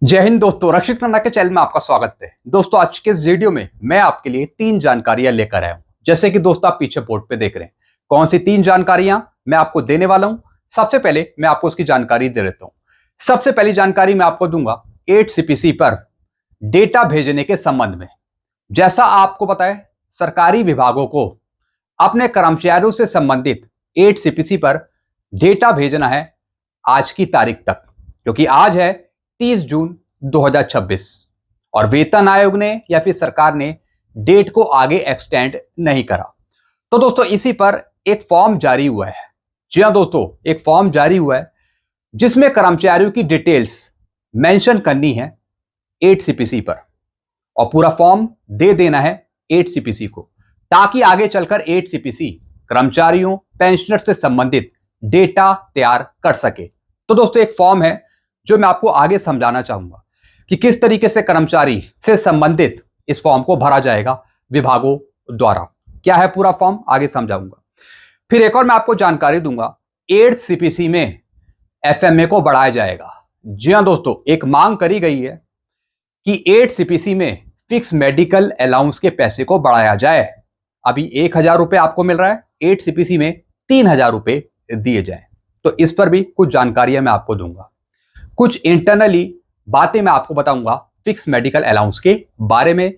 जय हिंद दोस्तों, रक्षित कन्ना के चैनल में आपका स्वागत है। दोस्तों, आज के इस वीडियो में मैं आपके लिए 3 जानकारियां लेकर आया हूं। जैसे कि दोस्तों आप पीछे बोर्ड पे देख रहे हैं, कौन सी 3 जानकारियां मैं आपको देने वाला हूं। सबसे पहले मैं आपको उसकी जानकारी दे देता हूं। सबसे पहली जानकारी मैं आपको दूंगा 8CPC पर डेटा भेजने के संबंध में। जैसा आपको पता है, सरकारी विभागों को अपने कर्मचारियों से संबंधित 8CPC पर डेटा भेजना है आज की तारीख तक, क्योंकि आज है 30 जून 2026 और वेतन आयोग ने या फिर सरकार ने डेट को आगे एक्सटेंड नहीं करा। तो दोस्तों इसी पर एक फॉर्म जारी हुआ है। जी हां दोस्तों, एक फॉर्म जारी हुआ है जिसमें कर्मचारियों की डिटेल्स मेंशन करनी है 8CPC पर और पूरा फॉर्म दे देना है 8CPC को, ताकि आगे चलकर 8CPC कर्मचारियों पेंशनर से संबंधित डेटा तैयार कर सके। तो दोस्तों एक फॉर्म है जो मैं आपको आगे समझाना चाहूंगा कि किस तरीके से कर्मचारी से संबंधित इस फॉर्म को भरा जाएगा विभागों द्वारा। क्या है पूरा फॉर्म, आगे समझाऊंगा। फिर एक और मैं आपको जानकारी दूंगा, 8CPC में FMA को बढ़ाया जाएगा। जी हां दोस्तों, एक मांग करी गई है कि 8CPC में फिक्स मेडिकल अलाउंस के पैसे को बढ़ाया जाए। अभी 1000 रुपए आपको मिल रहा है, 8CPC में 3000 रुपए दिए जाए। तो इस पर भी कुछ जानकारियां मैं आपको दूंगा। कुछ इंटरनली बातें मैं आपको बताऊंगा फिक्स मेडिकल अलाउंस के बारे में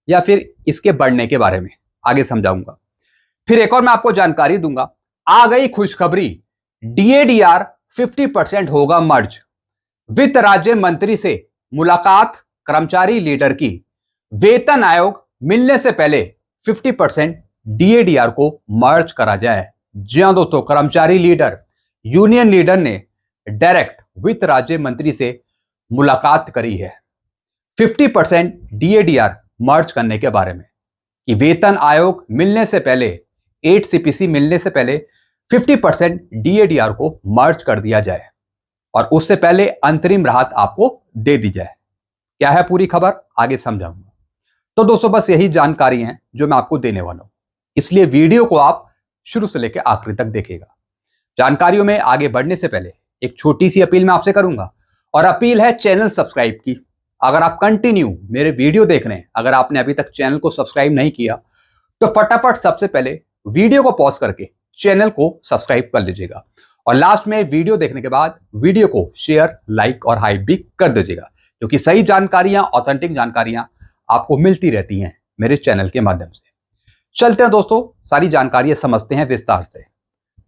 या फिर इसके बढ़ने के बारे में, आगे समझाऊंगा। फिर एक और मैं आपको जानकारी दूंगा, आ गई खुशखबरी, DADR 50% होगा मर्ज। वित्त राज्य मंत्री से मुलाकात कर्मचारी लीडर की। वेतन आयोग मिलने से पहले 50% DADR को मर्ज करा जाए। जी हां दोस्तों, कर्मचारी लीडर यूनियन लीडर ने डायरेक्ट वित्त राज्य मंत्री से मुलाकात करी है 50% DADR मर्ज करने के बारे में, कि वेतन आयोग मिलने से पहले 8CPC मिलने से पहले 50% DADR को मर्ज कर दिया जाए और उससे पहले अंतरिम राहत आपको दे दी जाए। क्या है पूरी खबर, आगे समझाऊंगा। तो दोस्तों बस यही जानकारी है जो मैं आपको देने वाला हूं, इसलिए वीडियो को आप शुरू से लेकर आखिरी तक देखिएगा। जानकारियों में आगे बढ़ने से पहले एक छोटी सी अपील मैं आपसे करूंगा, और अपील है चैनल सब्सक्राइब की। अगर आप कंटिन्यू मेरे वीडियो देख रहे हैं, अगर आपने अभी तक चैनल को सब्सक्राइब नहीं किया तो फटाफट सबसे पहले वीडियो को पॉज करके चैनल को सब्सक्राइब कर लीजिएगा और लास्ट में वीडियो देखने के बाद वीडियो को शेयर, लाइक और हाइप भी कर दीजिएगा, क्योंकि सही जानकारियां, ऑथेंटिक जानकारियां आपको मिलती रहती हैं मेरे चैनल के माध्यम से। चलते हैं दोस्तों, सारी जानकारियां समझते हैं विस्तार से।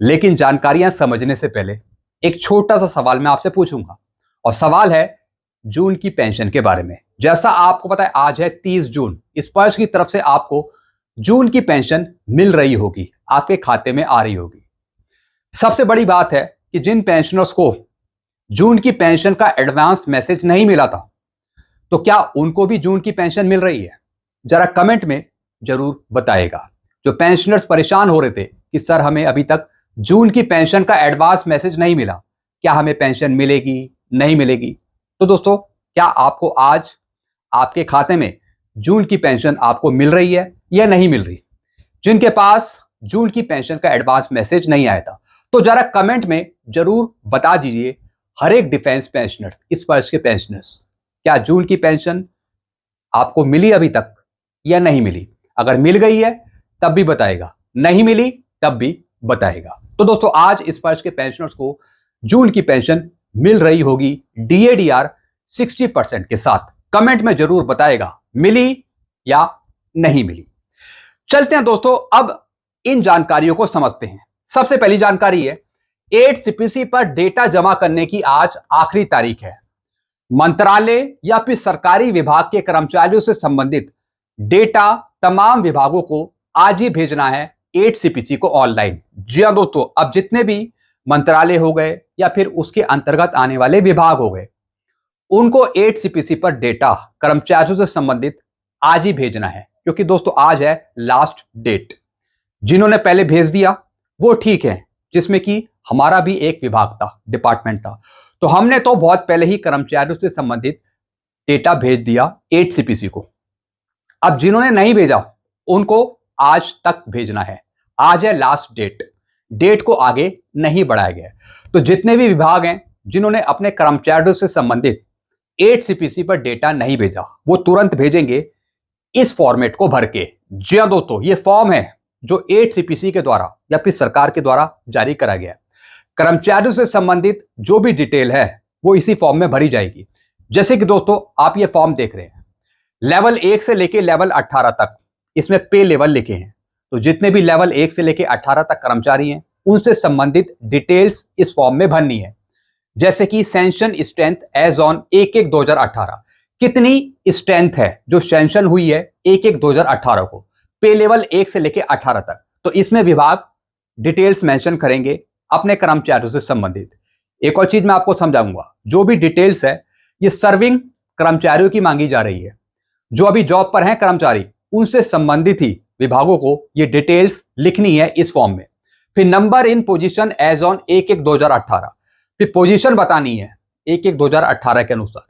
लेकिन जानकारियां समझने से पहले एक छोटा सा सवाल मैं आपसे पूछूंगा, और सवाल है जून की पेंशन के बारे में। जैसा आपको पता है आज है 30 जून, स्पर्श की तरफ से आपको जून की पेंशन मिल रही होगी, आपके खाते में आ रही होगी। सबसे बड़ी बात है कि जिन पेंशनर्स को जून की पेंशन का एडवांस मैसेज नहीं मिला था, तो क्या उनको भी जून की पेंशन मिल रही है? जरा कमेंट में जरूर बताएगा। जो पेंशनर्स परेशान हो रहे थे कि सर हमें अभी तक जून की पेंशन का एडवांस मैसेज नहीं मिला, क्या हमें पेंशन मिलेगी नहीं मिलेगी? तो दोस्तों क्या आपको आज आपके खाते में जून की पेंशन आपको मिल रही है या नहीं मिल रही? जिनके पास जून की पेंशन का एडवांस मैसेज नहीं आया था, तो जरा कमेंट में जरूर बता दीजिए। हर एक डिफेंस पेंशनर्स, इस वर्ष के पेंशनर्स, क्या जून की पेंशन आपको मिली अभी तक या नहीं मिली? अगर मिल गई है तब भी बताएगा, नहीं मिली तब भी बताएगा। तो दोस्तों आज इस वर्ष के पेंशनर्स को जून की पेंशन मिल रही होगी DADR 60% के साथ। कमेंट में जरूर बताएगा मिली या नहीं मिली। चलते हैं दोस्तों, अब इन जानकारियों को समझते हैं। सबसे पहली जानकारी है 8CPC पर डेटा जमा करने की आज आखिरी तारीख है। मंत्रालय या फिर सरकारी विभाग के कर्मचारियों से संबंधित डेटा तमाम विभागों को आज ही भेजना है 8CPC को ऑनलाइन। जी हां दोस्तों, अब जितने भी मंत्रालय हो गए या फिर उसके अंतर्गत आने वाले विभाग हो गए, उनको 8CPC पर डेटा कर्मचारियों से संबंधित आज ही भेजना है, क्योंकि दोस्तों आज है लास्ट डेट। जिन्होंने पहले भेज दिया वो ठीक है, जिसमें कि हमारा भी एक विभाग था, डिपार्टमेंट था, तो हमने तो बहुत पहले ही कर्मचारियों से संबंधित डेटा भेज दिया 8CPC को। अब जिन्होंने नहीं भेजा उनको आज तक भेजना है। आज है लास्ट डेट, डेट को आगे नहीं बढ़ाया गया। तो जितने भी विभाग हैं जिन्होंने अपने कर्मचारियों से संबंधित 8 सीपीसी पर डेटा नहीं भेजा, वो तुरंत भेजेंगे इस फॉर्मेट को भर के। जी हाँ दोस्तों, ये फॉर्म है जो 8 सीपीसी के द्वारा या फिर सरकार के द्वारा जारी करा गया है। कर्मचारियों से संबंधित जो भी डिटेल है वो इसी फॉर्म में भरी जाएगी। जैसे कि दोस्तों आप ये फॉर्म देख रहे हैं, लेवल 1 से लेके लेवल 18 तक इसमें पे लेवल लिखे हैं। तो जितने भी लेवल 1 से लेके 18 तक कर्मचारी हैं उनसे संबंधित डिटेल्स इस फॉर्म में भरनी है। जैसे कि सेंशन स्ट्रेंथ एज ऑन 1/1/2018, कितनी स्ट्रेंथ है जो सेंशन हुई है 1/1/2018 को, पे लेवल 1 से लेके 18 तक। तो इसमें विभाग डिटेल्स मेंशन करेंगे अपने कर्मचारियों से संबंधित। एक और चीज मैं आपको समझाऊंगा, जो भी डिटेल्स है ये सर्विंग कर्मचारियों की मांगी जा रही है। जो अभी जॉब पर हैं कर्मचारी, उनसे संबंधित ही विभागों को ये डिटेल्स लिखनी है इस फॉर्म में। फिर number in position as on 1/1/2018, फिर पोजीशन बतानी है 1/1/2018 के अनुसार।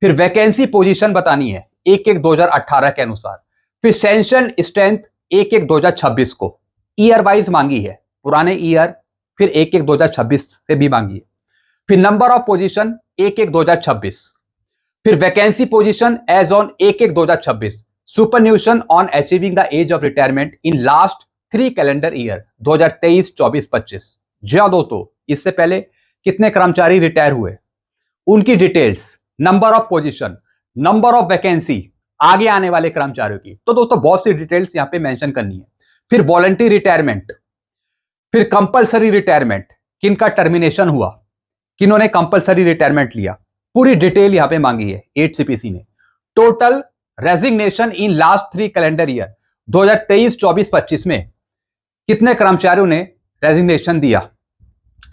फिर वैकेंसी पोजीशन बतानी है 1/1/2018 के अनुसार। फिर सेंशन स्ट्रेंथ 1/1/2026 को ईयर वाइज मांगी है, पुराने ईयर फिर 1/1/2026 से भी मांगी है। फिर नंबर ऑफ पोजीशन 1/1/2026, फिर vacancy position as on 1/1/2026, superannuation on achieving the age of retirement in last 3 calendar year 2023, 24, 25। जी हाँ दोस्तों, इससे पहले कितने कर्मचारी रिटायर हुए, उनकी details, number of position, number of vacancy, आगे आने वाले कर्मचारियों की। तो दोस्तों बहुत सी डिटेल्स यहां पे मेंशन करनी है। फिर वॉलंटरी रिटायरमेंट, फिर कंपलसरी रिटायरमेंट, किनका टर्मिनेशन हुआ, किन्होंने कंपलसरी रिटायरमेंट लिया, पूरी डिटेल यहां पे मांगी है 8 सीपीसी ने। Total resignation in last 3 calendar year 2023, 24, 25 में कितने कर्मचारियों ने रेजिग्नेशन दिया,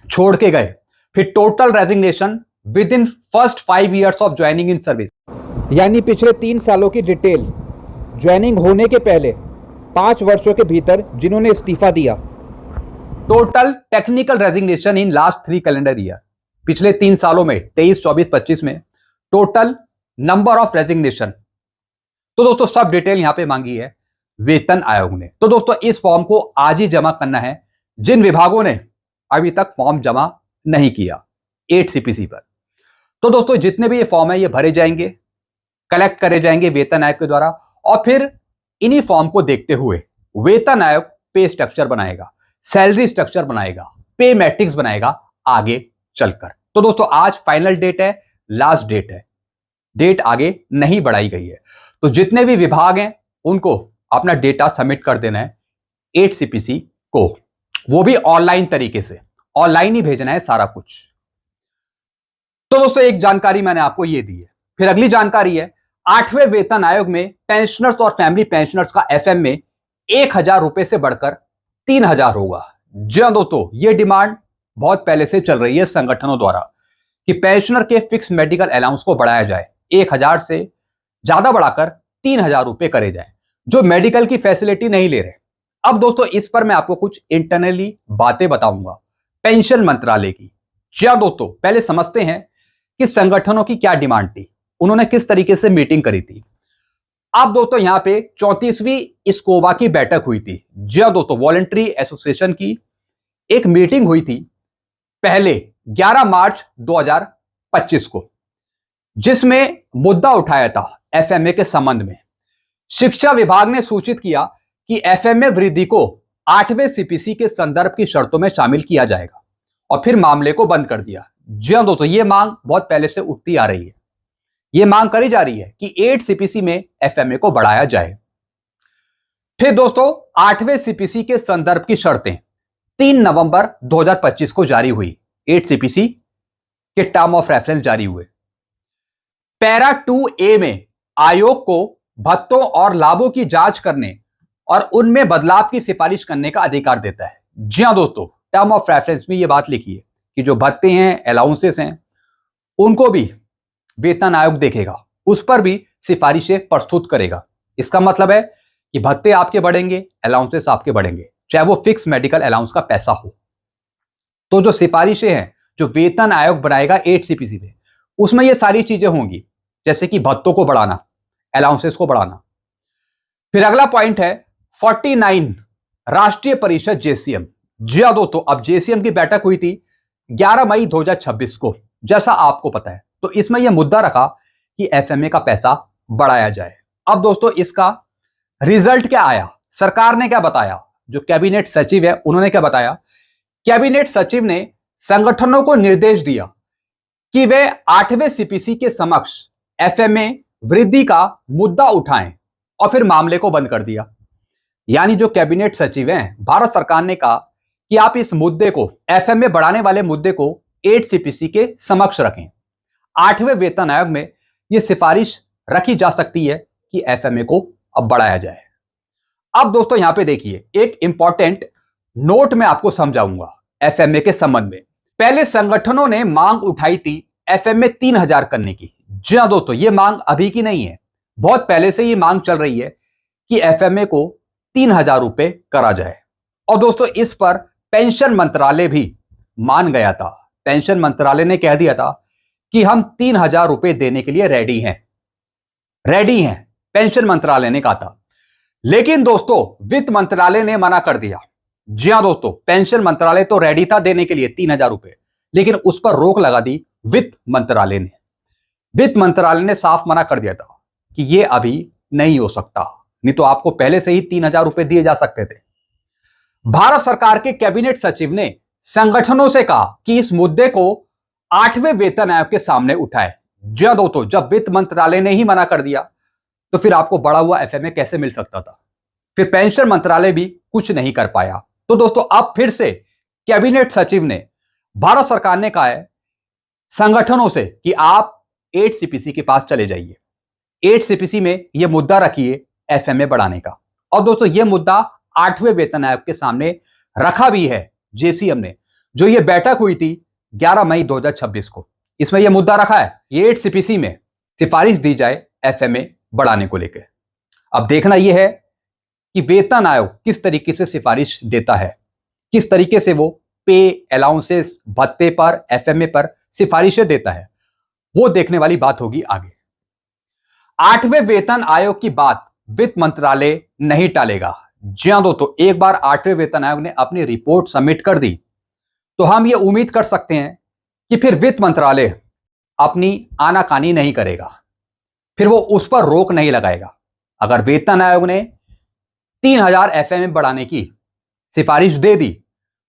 छोड़ के गए। फिर total resignation with in first 5 years of joining in service, यानी पिछले 3 सालों की डिटेल, ज्वाइनिंग होने के पहले 5 वर्षों के भीतर जिन्होंने इस्तीफा दिया। Total technical resignation in last 3 calendar year, पिछले 3 सालों में 23, 24, 25 में टोटल नंबर ऑफ रेजिग्नेशन। तो दोस्तों सब डिटेल यहां पे मांगी है वेतन आयोग ने। तो दोस्तों इस फॉर्म को आज ही जमा करना है जिन विभागों ने अभी तक फॉर्म जमा नहीं किया 8 सीपीसी पर। तो दोस्तों जितने भी ये फॉर्म है ये भरे जाएंगे, कलेक्ट करे जाएंगे वेतन आयोग के द्वारा, और फिर इन्हीं फॉर्म को देखते हुए वेतन आयोग पे स्ट्रक्चर बनाएगा, सैलरी स्ट्रक्चर बनाएगा, पे मैट्रिक्स बनाएगा आगे चलकर। तो दोस्तों आज फाइनल डेट है, लास्ट डेट है, डेट आगे नहीं बढ़ाई गई है। तो जितने भी विभाग हैं उनको अपना डेटा सबमिट कर देना है 8 सीपीसी को, वो भी ऑनलाइन तरीके से, ऑनलाइन ही भेजना है सारा कुछ। तो दोस्तों एक जानकारी मैंने आपको ये दी है। फिर अगली जानकारी है 8वें वेतन आयोग में पेंशनर्स और फैमिली पेंशनर्स का एफएम में 1000 रुपए से बढ़कर 3000 होगा। जी हाँ दोस्तों, ये डिमांड बहुत पहले से चल रही है संगठनों द्वारा कि पेंशनर के फिक्स मेडिकल अलाउंस को बढ़ाया जाए, 1000 से ज्यादा बढ़ाकर 3000 रुपए करे जाए जो मेडिकल की फैसिलिटी नहीं ले रहे। अब दोस्तों इस पर मैं आपको कुछ इंटरनली बातें बताऊंगा पेंशन मंत्रालय की। जी हाँ दोस्तों, पहले समझते हैं कि संगठनों की क्या डिमांड थी, उन्होंने किस तरीके से मीटिंग करी थी। अब दोस्तों यहां पे 34वीं स्कोवा की बैठक हुई थी। जी हाँ दोस्तों, वॉलंटरी एसोसिएशन की एक मीटिंग हुई थी पहले 11 मार्च 2025 को, जिसमें मुद्दा उठाया था एफएमए के संबंध में। शिक्षा विभाग ने सूचित किया कि एफएमए वृद्धि को 8वें सीपीसी के संदर्भ की शर्तों में शामिल किया जाएगा, और फिर मामले को बंद कर दिया। जी हाँ दोस्तों, ये मांग बहुत पहले से उठती आ रही है, ये मांग करी जा रही है कि 8 सीपीसी में एफएमए को बढ़ाया जाए। फिर दोस्तों 8वें सीपीसी के संदर्भ की शर्तें 3 नवंबर 2025 को जारी हुई, 8 सीपीसी के टर्म ऑफ रेफरेंस जारी हुए। पैरा 2A में आयोग को भत्तों और लाभों की जांच करने और उनमें बदलाव की सिफारिश करने का अधिकार देता है। जी हाँ दोस्तों, टर्म ऑफ रेफरेंस में यह बात लिखी है कि जो भत्ते हैं, अलाउंसेस हैं, उनको भी वेतन आयोग देखेगा, उस पर भी सिफारिशें प्रस्तुत करेगा। इसका मतलब है कि भत्ते आपके बढ़ेंगे, अलाउंसेस आपके बढ़ेंगे, चाहे वो फिक्स मेडिकल अलाउंस का पैसा हो। तो जो सिफारिशें हैं जो वेतन आयोग बनाएगा 8 सीपीसी पे, उसमें ये सारी चीजें होंगी, जैसे कि भत्तों को बढ़ाना, अलाउंसेस को बढ़ाना। फिर अगला पॉइंट है 49 राष्ट्रीय परिषद जेसीएम। जी हाँ दोस्तों, अब जेसीएम की बैठक हुई थी 11 मई 2026 को, जैसा आपको पता है। तो इसमें यह मुद्दा रखा कि एफएमए का पैसा बढ़ाया जाए। अब दोस्तों इसका रिजल्ट क्या आया, सरकार ने क्या बताया, जो कैबिनेट सचिव है उन्होंने क्या बताया। कैबिनेट सचिव ने संगठनों को निर्देश दिया कि वे 8वें सीपीसी के समक्ष एफएमए वृद्धि का मुद्दा उठाएं और फिर मामले को बंद कर दिया। यानी जो कैबिनेट सचिव हैं, भारत सरकार ने कहा कि आप इस मुद्दे को, एफएमए बढ़ाने वाले मुद्दे को 8 सीपीसी के समक्ष रखें। 8वें वेतन आयोग में यह सिफारिश रखी जा सकती है कि एफएमए को अब बढ़ाया जाए। अब दोस्तों यहां पे देखिए, एक इंपॉर्टेंट नोट मैं आपको समझाऊंगा एफएमए के संबंध में। पहले संगठनों ने मांग उठाई थी एफएमए 3000 करने की। जी हां दोस्तों, यह मांग अभी की नहीं है, बहुत पहले से ये मांग चल रही है कि एफएमए को 3000 रुपए करा जाए। और दोस्तों इस पर पेंशन मंत्रालय भी मान गया था। पेंशन मंत्रालय ने कह दिया था कि हम 3000 रुपए देने के लिए रेडी हैं, पेंशन मंत्रालय ने कहा था। लेकिन दोस्तों वित्त मंत्रालय ने मना कर दिया। जी हां दोस्तों, पेंशन मंत्रालय तो रेडी था देने के लिए 3000 रुपए, लेकिन उस पर रोक लगा दी वित्त मंत्रालय ने। वित्त मंत्रालय ने साफ मना कर दिया था कि यह अभी नहीं हो सकता, नहीं तो आपको पहले से ही 3000 रुपए दिए जा सकते थे। भारत सरकार के कैबिनेट सचिव ने संगठनों से कहा कि इस मुद्दे को 8वें वेतन आयोग के सामने उठाए। जी हां दोस्तों, जब वित्त मंत्रालय ने ही मना कर दिया तो फिर आपको बढ़ा हुआ एफएमए कैसे मिल सकता था। फिर पेंशन मंत्रालय भी कुछ नहीं कर पाया। तो दोस्तों अब फिर से कैबिनेट सचिव ने, भारत सरकार ने कहा है संगठनों से कि आप 8 सीपीसी के पास चले जाइए, 8 सीपीसी में यह मुद्दा रखिए एफएमए बढ़ाने का। और दोस्तों यह मुद्दा 8वें वेतन आयोग के सामने रखा भी है जेसीएम ने। जो यह बैठक हुई थी 11 मई 2026 को, इसमें यह मुद्दा रखा है, ये 8 सीपीसी में सिफारिश दी जाए एफएमए बढ़ाने को लेकर। अब देखना यह है कि वेतन आयोग किस तरीके से सिफारिश देता है, किस तरीके से वो पे, अलाउंसेस, भत्ते पर, एफएमए पर सिफारिशें देता है, वो देखने वाली बात होगी आगे। 8वें वेतन आयोग की बात वित्त मंत्रालय नहीं टालेगा। जी हां दोस्तों, एक बार 8वें वेतन आयोग ने अपनी रिपोर्ट सबमिट कर दी तो हम ये उम्मीद कर सकते हैं कि फिर वित्त मंत्रालय अपनी आनाकानी नहीं करेगा, फिर वो उस पर रोक नहीं लगाएगा। अगर वेतन आयोग ने 3000 एफएमए बढ़ाने की सिफारिश दे दी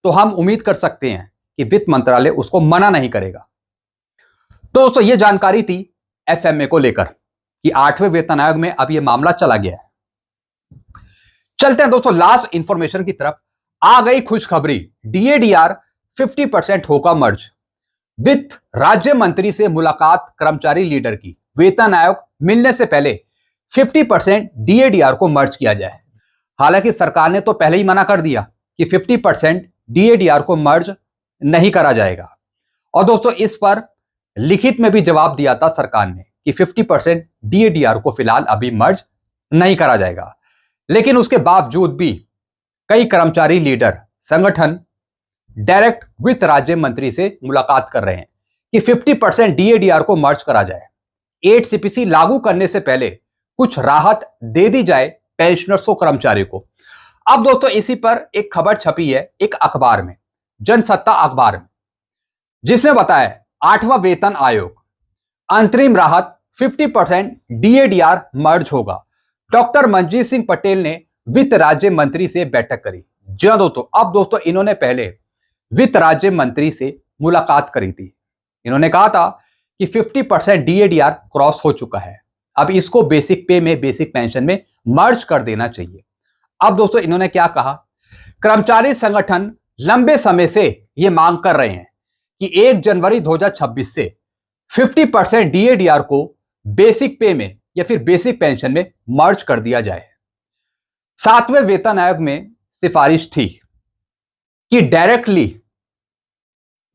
तो हम उम्मीद कर सकते हैं कि वित्त मंत्रालय उसको मना नहीं करेगा। तो दोस्तों ये जानकारी थी एफएमए को लेकर कि 8वें वेतन आयोग में अब यह मामला चला गया है। चलते हैं दोस्तों लास्ट इंफॉर्मेशन की तरफ। आ गई खुशखबरी, डीएडीआर 50% होगा मर्ज। वित्त राज्य मंत्री से मुलाकात कर्मचारी लीडर की। वेतन आयोग मिलने से पहले 50% डीएडीआर को मर्ज किया जाए। हालांकि सरकार ने तो पहले ही मना कर दिया कि 50% डीएडीआर को मर्ज नहीं करा जाएगा। और दोस्तों इस पर लिखित में भी जवाब दिया था सरकार ने कि 50% डीएडीआर को फिलहाल अभी मर्ज नहीं करा जाएगा। लेकिन उसके बावजूद भी कई कर्मचारी लीडर संगठन डायरेक्ट वित्त राज्य मंत्री से मुलाकात कर रहे हैं कि 50% डीएडीआर को मर्ज करा जाए, 8 सीपीसी लागू करने से पहले कुछ राहत दे दी जाए पेंशनर्स को, कर्मचारी को। अब दोस्तों इसी पर एक खबर छपी है एक अखबार में, जनसत्ता अखबार में, जिसमें बताया 8वां वेतन आयोग अंतरिम राहत 50% डीएडीआर मर्ज होगा। डॉक्टर मनजीत सिंह पटेल ने वित्त राज्य मंत्री से बैठक करी। जी हां दोस्तों, अब दोस्तों इन्होंने पहले वित्त राज्य मंत्री से मुलाकात करी थी। इन्होंने कहा था कि 50% डीएडीआर क्रॉस हो चुका है, अब इसको बेसिक पे में, बेसिक पेंशन में मर्ज कर देना चाहिए। अब दोस्तों इन्होंने क्या कहा, कर्मचारी संगठन लंबे समय से यह मांग कर रहे हैं कि 1 जनवरी 2026 से 50% डीएडीआर को बेसिक पे में या फिर बेसिक पेंशन में मर्ज कर दिया जाए। 7वें वेतन आयोग में सिफारिश थी कि डायरेक्टली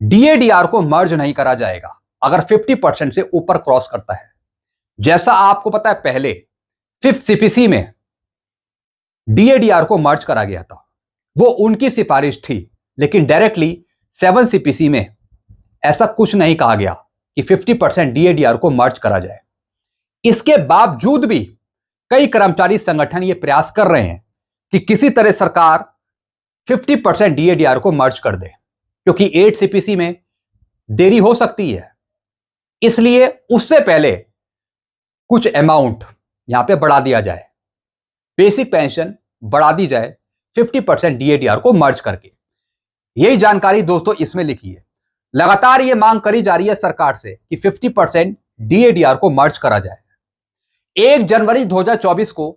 डीएडीआर को मर्ज नहीं करा जाएगा अगर 50% से ऊपर क्रॉस करता है। जैसा आपको पता है पहले 5th सीपीसी में डीएडीआर को मर्ज करा गया था, वो उनकी सिफारिश थी, लेकिन डायरेक्टली 7th सीपीसी में ऐसा कुछ नहीं कहा गया कि 50% डीएडीआर को मर्ज करा जाए। इसके बावजूद भी कई कर्मचारी संगठन ये प्रयास कर रहे हैं कि किसी तरह सरकार 50% डीएडीआर को मर्ज कर दे, क्योंकि 8 सीपीसी में देरी हो सकती है। इसलिए उससे पहले कुछ अमाउंट यहां पे बढ़ा दिया जाए, बेसिक पेंशन बढ़ा दी जाए 50% डीएडीआर को मर्ज करके। यही जानकारी दोस्तों इसमें लिखी है। लगातार यह मांग करी जा रही है सरकार से कि 50% डीएडीआर को मर्ज करा जाए। 1 जनवरी 2024 को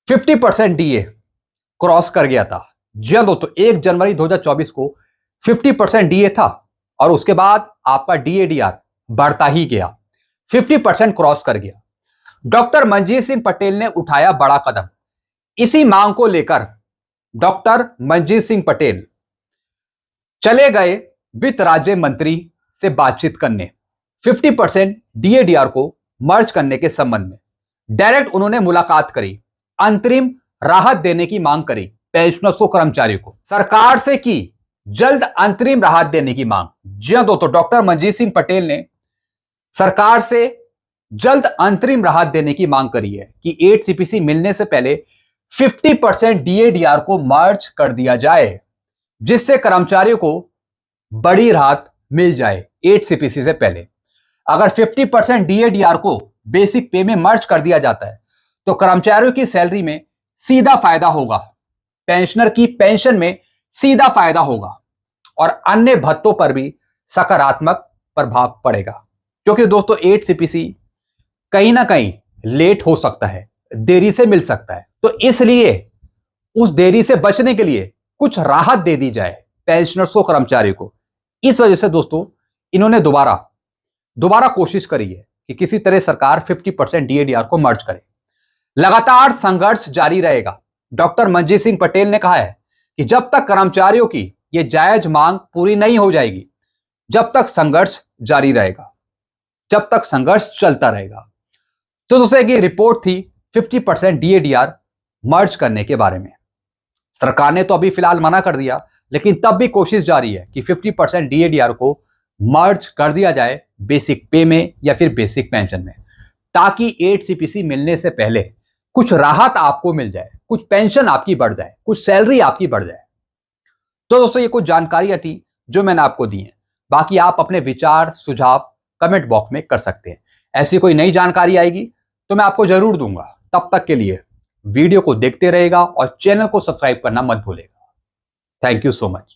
50% डीए क्रॉस कर गया था। जी हां दोस्तों, 1 जनवरी 2024 को 50% डीए था और उसके बाद आपका डीएडीआर बढ़ता ही गया, 50% क्रॉस कर गया। डॉक्टर मंजीत सिंह पटेल ने उठाया बड़ा कदम। इसी मांग को लेकर डॉक्टर मंजीत सिंह पटेल चले गए वित्त राज्य मंत्री से बातचीत करने, 50% डीएडीआर को मर्ज करने के संबंध में। डायरेक्ट उन्होंने मुलाकात करी, अंतरिम राहत देने की मांग करी पेंशनर्स को, कर्मचारियों को, सरकार से की जल्द अंतरिम राहत देने की मांग। जी हां दोस्तों, डॉक्टर मंजीत सिंह पटेल ने सरकार से जल्द अंतरिम राहत देने की मांग करी है कि 8 सीपीसी मिलने से पहले 50% डीएडीआर को मर्ज कर दिया जाए, जिससे कर्मचारियों को बड़ी राहत मिल जाए 8 सीपीसी से पहले। अगर 50% डीएडीआर को बेसिक पे में मर्ज कर दिया जाता है तो कर्मचारियों की सैलरी में सीधा फायदा होगा, पेंशनर की पेंशन में सीधा फायदा होगा और अन्य भत्तों पर भी सकारात्मक प्रभाव पड़ेगा। क्योंकि दोस्तों 8 सीपीसी कहीं ना कहीं लेट हो सकता है, देरी से मिल सकता है, तो इसलिए उस देरी से बचने के लिए कुछ राहत दे दी जाए पेंशनर्स को, कर्मचारियों को। इस वजह से दोस्तों इन्होंने दोबारा कोशिश करी है कि किसी तरह सरकार 50% डीएडीआर को मर्ज करे। लगातार संघर्ष जारी रहेगा। डॉक्टर मंजीत सिंह पटेल ने कहा है कि जब तक कर्मचारियों की यह जायज मांग पूरी नहीं हो जाएगी, जब तक संघर्ष जारी रहेगा, जब तक संघर्ष चलता रहेगा। तो दोस्तों एक रिपोर्ट थी 50% डीएडीआर मर्ज करने के बारे में। सरकार ने तो अभी फिलहाल मना कर दिया, लेकिन तब भी कोशिश जारी है कि 50% डीएडीआर को मर्ज कर दिया जाए बेसिक पे में या फिर बेसिक पेंशन में, ताकि 8 सीपीसी मिलने से पहले कुछ राहत आपको मिल जाए, कुछ पेंशन आपकी बढ़ जाए, कुछ सैलरी आपकी बढ़ जाए। तो दोस्तों ये कुछ जानकारियां थी जो मैंने आपको दी हैं। बाकी आप अपने विचार सुझाव कमेंट बॉक्स में कर सकते हैं। ऐसी कोई नई जानकारी आएगी तो मैं आपको जरूर दूंगा। तब तक के लिए वीडियो को देखते रहेगा और चैनल को सब्सक्राइब करना मत भूलेगा। Thank you so much.